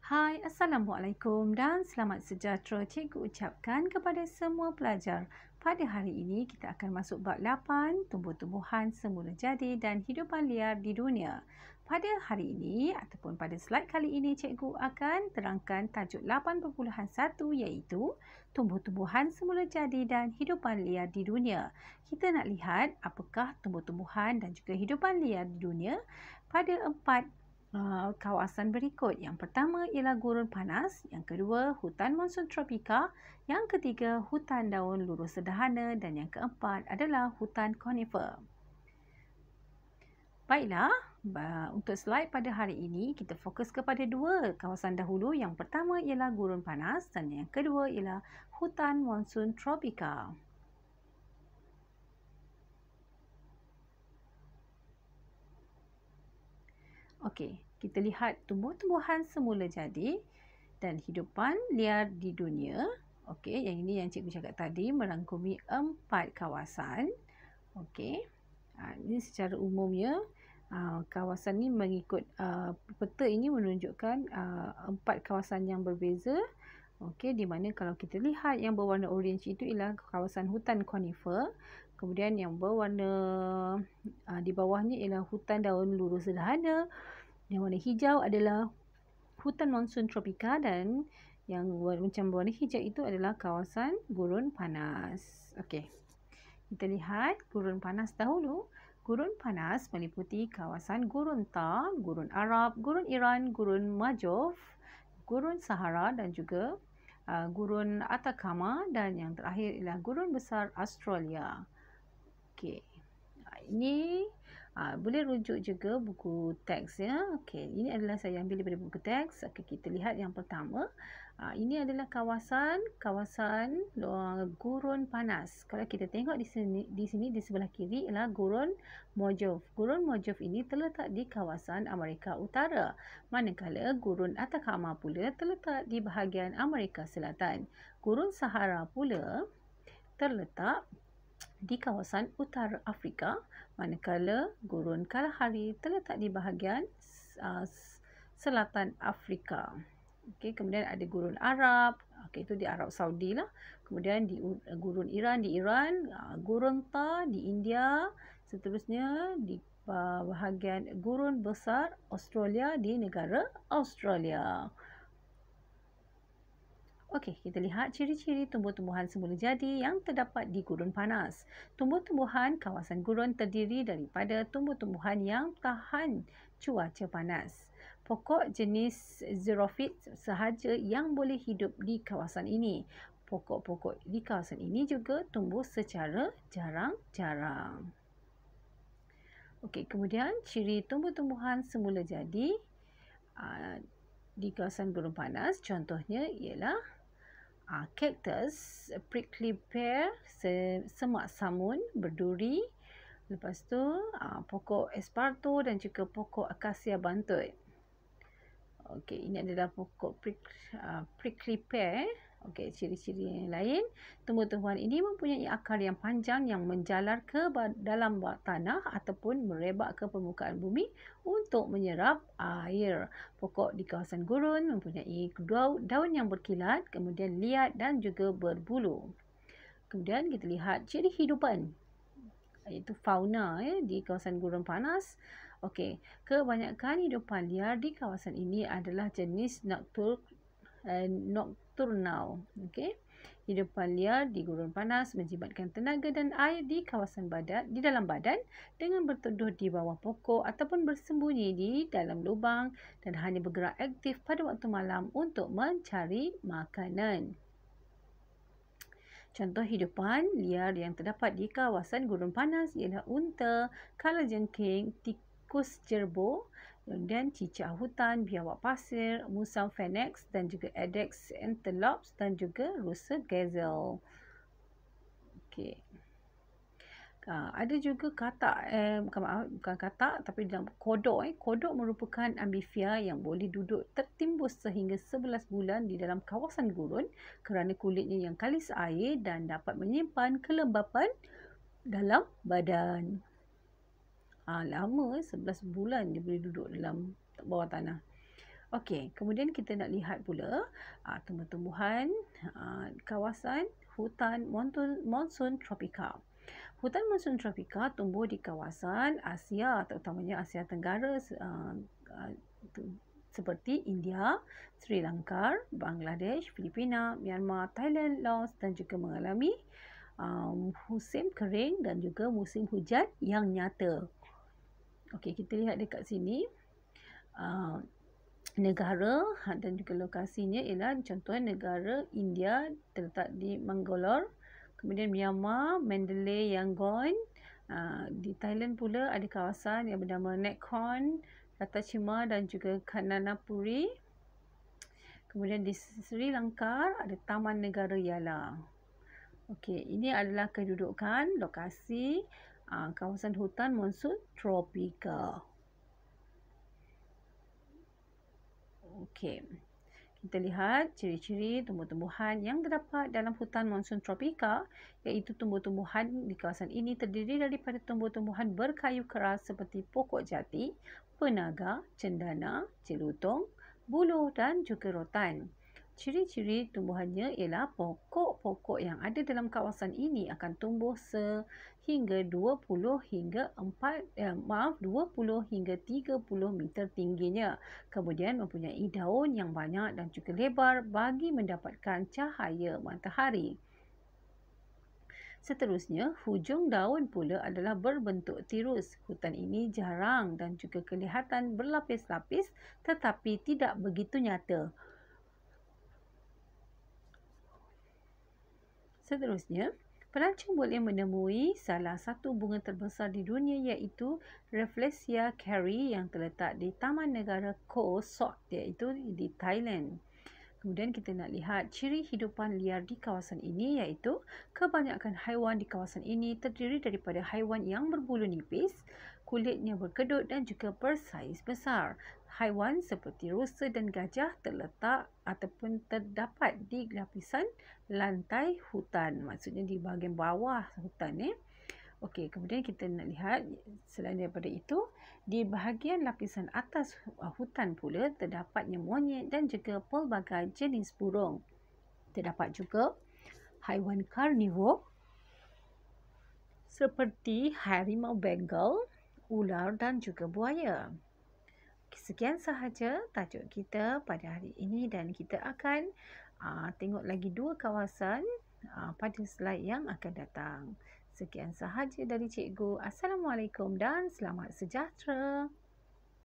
Hai, Assalamualaikum dan selamat sejahtera cikgu ucapkan kepada semua pelajar. Pada hari ini kita akan masuk bab 8, tumbuh-tumbuhan semula jadi dan hidupan liar di dunia. Pada hari ini ataupun pada slide kali ini cikgu akan terangkan tajuk 8.1 iaitu tumbuh-tumbuhan semula jadi dan hidupan liar di dunia. Kita nak lihat apakah tumbuh-tumbuhan dan juga hidupan liar di dunia pada 4 kawasan berikut. Yang pertama ialah gurun panas, yang kedua hutan monsun tropika, yang ketiga hutan daun luruh sederhana dan yang keempat adalah hutan konifer. Baiklah, untuk slide pada hari ini kita fokus kepada dua kawasan dahulu. Yang pertama ialah gurun panas dan yang kedua ialah hutan monsun tropika. Okey, kita lihat tumbuh-tumbuhan semula jadi dan hidupan liar di dunia. Okey, yang ini yang cikgu cakap tadi merangkumi 4 kawasan. Okey. Ini secara umumnya kawasan ni mengikut peta ini menunjukkan 4 kawasan yang berbeza. Okey, di mana kalau kita lihat yang berwarna orange itu ialah kawasan hutan konifer. Kemudian yang berwarna di bawahnya ialah hutan daun luruh sederhana. Yang warna hijau adalah hutan monsun tropika dan yang macam warna hijau itu adalah kawasan gurun panas. Okey. Kita lihat gurun panas dahulu. Gurun panas meliputi kawasan gurun Thar, gurun Arab, gurun Iran, gurun Majov, gurun Sahara dan juga gurun Atacama dan yang terakhir ialah gurun besar Australia. Okey. Ini boleh rujuk juga buku teks ya. Okey, ini adalah saya ambil daripada buku teks. Okey, kita lihat yang pertama. Ini adalah kawasan gurun panas. Kalau kita tengok di sini di sebelah kiri ialah gurun Mojave. Gurun Mojave ini terletak di kawasan Amerika Utara. Manakala gurun Atacama pula terletak di bahagian Amerika Selatan. Gurun Sahara pula terletak di kawasan utara Afrika, manakala gurun Kalahari terletak di bahagian selatan Afrika. Okey, kemudian ada gurun Arab, okey, itu di Arab Saudi lah. Kemudian di gurun Iran di Iran, gurun Thar di India, seterusnya di bahagian gurun besar Australia di negara Australia. Okey, kita lihat ciri-ciri tumbuh-tumbuhan semula jadi yang terdapat di gurun panas. Tumbuh-tumbuhan kawasan gurun terdiri daripada tumbuh-tumbuhan yang tahan cuaca panas. Pokok jenis xerophyt sahaja yang boleh hidup di kawasan ini. Pokok-pokok di kawasan ini juga tumbuh secara jarang-jarang. Okey, kemudian ciri tumbuh-tumbuhan semula jadi di kawasan gurun panas contohnya ialah cactus, prickly pear, semak samun berduri, lepas tu pokok esparto dan juga pokok akasia bantut. Okey, ini adalah pokok prickly pear. Okey, ciri-ciri yang lain, tumbuh-tumbuhan ini mempunyai akar yang panjang yang menjalar ke dalam tanah ataupun merebak ke permukaan bumi untuk menyerap air. Pokok di kawasan gurun mempunyai daun yang berkilat, kemudian liat dan juga berbulu. Kemudian kita lihat ciri hidupan, iaitu fauna di kawasan gurun panas. Okey, kebanyakan hidupan liar di kawasan ini adalah jenis nocturnal. Okey. Hidupan liar di gurun panas menjimatkan tenaga dan air di kawasan di dalam badan dengan berteduh di bawah pokok ataupun bersembunyi di dalam lubang dan hanya bergerak aktif pada waktu malam untuk mencari makanan. Contoh hidupan liar yang terdapat di kawasan gurun panas ialah unta, kalajengking, tikus jerboa, dan cicak hutan, biawak pasir, musang phoenix dan juga adex antelopes dan juga rusa gazelle. Okey. Ada juga katak, bukan katak tapi dalam kodok. Kodok merupakan amphibia yang boleh duduk tertimbus sehingga 11 bulan di dalam kawasan gurun kerana kulitnya yang kalis air dan dapat menyimpan kelembapan dalam badan. Lama 11 bulan dia boleh duduk dalam bawah tanah. Okey, kemudian kita nak lihat pula tumbuh-tumbuhan kawasan hutan monsun tropika. Hutan monsun tropika tumbuh di kawasan Asia, terutamanya Asia Tenggara seperti India, Sri Lanka, Bangladesh, Filipina, Myanmar, Thailand, Laos dan juga mengalami musim kering dan juga musim hujan yang nyata. Okey, kita lihat dekat sini. Negara dan juga lokasinya ialah contohnya negara India terletak di Mangalore, kemudian Myanmar, Mandalay, Yangon. Di Thailand pula ada kawasan yang bernama Nakhon Ratchasima dan juga Kananapuri. Kemudian di Sri Lanka ada Taman Negara Yala. Okey, ini adalah kedudukan lokasi kawasan hutan monsun tropika. Okey, kita lihat ciri-ciri tumbuh-tumbuhan yang terdapat dalam hutan monsun tropika, iaitu tumbuh-tumbuhan di kawasan ini terdiri daripada tumbuh-tumbuhan berkayu keras seperti pokok jati, penaga, cendana, celutong, buluh dan juga rotan. Ciri-ciri tumbuhannya ialah pokok-pokok yang ada dalam kawasan ini akan tumbuh sehingga 20 hingga 30 meter tingginya. Kemudian mempunyai daun yang banyak dan juga lebar bagi mendapatkan cahaya matahari. Seterusnya, hujung daun pula adalah berbentuk tirus. Hutan ini jarang dan juga kelihatan berlapis-lapis tetapi tidak begitu nyata. Seterusnya, pelancong boleh menemui salah satu bunga terbesar di dunia iaitu Rafflesia Carey yang terletak di Taman Negara Koh Sok iaitu di Thailand. Kemudian kita nak lihat ciri hidupan liar di kawasan ini iaitu kebanyakan haiwan di kawasan ini terdiri daripada haiwan yang berbulu nipis, kulitnya berkedut dan juga bersaiz besar. Haiwan seperti rusa dan gajah terletak ataupun terdapat di lapisan lantai hutan, maksudnya di bahagian bawah hutan. Okey, kemudian kita nak lihat selain daripada itu, di bahagian lapisan atas hutan pula terdapatnya monyet dan juga pelbagai jenis burung. Terdapat juga haiwan karnivor seperti harimau Bengal, ular dan juga buaya. Sekian sahaja tajuk kita pada hari ini dan kita akan tengok lagi 2 kawasan pada slide yang akan datang. Sekian sahaja dari cikgu. Assalamualaikum dan selamat sejahtera.